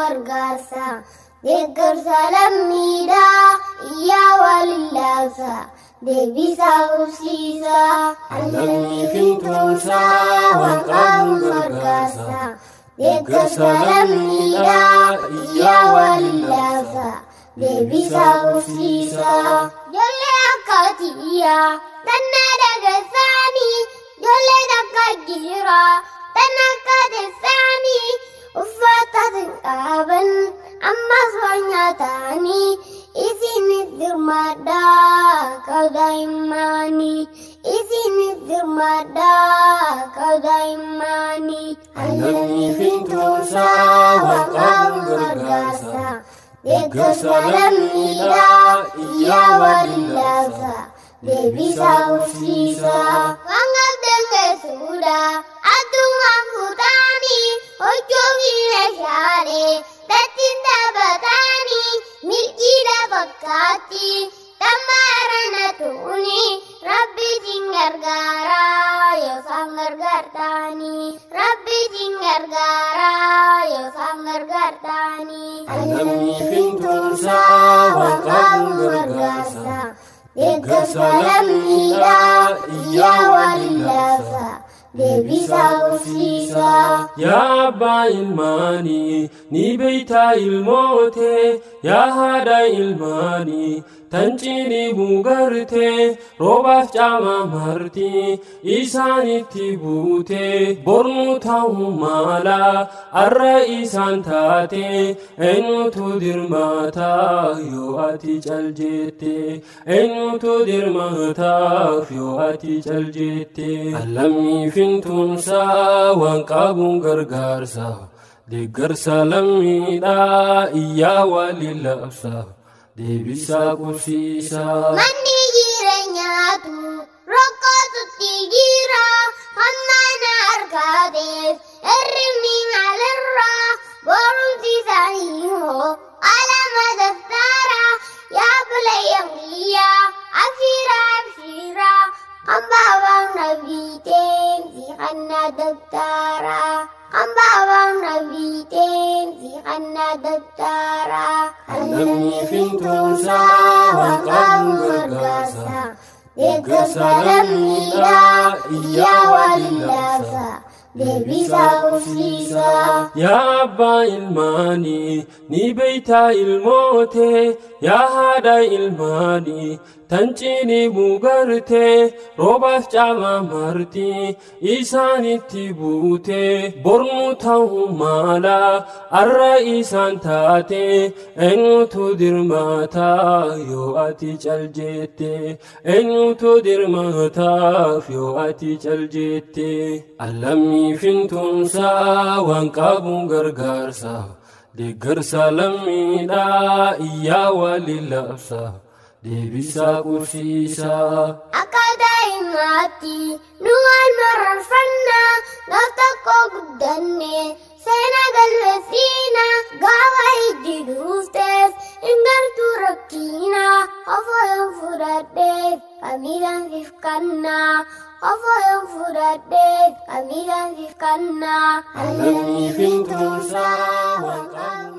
gargaarsa deeggarsa lammiidha iyyaa walillaasa deebisaa qubsiisa Lammii fintoomsa waan qabu gargaarsa deeggarsa lammiidha iyyaa walillaasa deebisaa qubsiisa. Ijoollee akkatiyyaa tannaa dhagasaanii ijoollee takka jira tannaa akka teessaanii uffata qaban ammas waan nyaatanii isinis dirmadhaa kaawdaa'immaanii isinis dirmadhaa kaawdaa'immaanii. Lammii fintoomsa waan qabu gargaarsa deeggarsa lammiidha iyyaa walillaasa deebisaa qubsiisa. Waan qabdan keessuudha addunyaa kutaanii hojjoofi meeshaalee tattiin taphatanii milkiidha fakkaatti tammaarana tuuni rabbiitiin gargaaraa yookaan gargaartaanii rabbiitiin gargaaraa yookaan gargaartaanii. Lammii fintoomsa waan qabu gargaarsa deeggarsa lammiidha iyyaa walillaasa deebisaa qubsiisa. Yaa abbaa ilmaanii ni beeytaa ilmootee yaa haadha ilmaanii tancinii buugartee roobaaf caamaa martii isaanitti buutee bornu ta'uu mala arra isaan taatee eenyutu dirmataa yoo ati caljette eenyutu dirmataaf yoo ati caljette. Lammii fintoomsa waan qabu gargaarsa deeggarsa lammiidha iyyaa walillaasa deebisaa qubsiisa. Manni jireenyaatu rokkootutti jira hammaana harkaateef hirribni maalirraa borumsi isaanii hoo alama daftaara yaa bulayyan biyyaa abshiraa ambaabaan nabiiteen si kannaa daftaara ambaabaan nabiiteen si kannaa daftaara. Lammii fintoomsa waan qabu gargaarsa deeggarsa lammiidha iyyaa walillaasa deebisaa qubsiisa. Yaa abbaa ilmaanii ni beeytaa ilmootee yaa haadha ilmaanii tancinii buugartee roobaaf caamaa martii isaanitti buutee bornu ta'uu mala arra isaan taatee eenyutu dirmataa yoo ati caljette eenyutu dirmataaf yoo ati caljette. Lammii fintoomsa waan qabu gargaarsa deeggarsa lammiidha iyyaa walillaasa deebisaa qubsiisa. Akka daa'imaatti nu waan mararfannaa gaaf tokko guddanne seenaa galmeessiina gaafa ijji dhuuftees hin gartuu rakkiina ofoon fudhadhee kamiidhaan fifkannaa ofoon fudhadhee kamiidhaan fifkannaa. Lammii fintoomsa waan qabu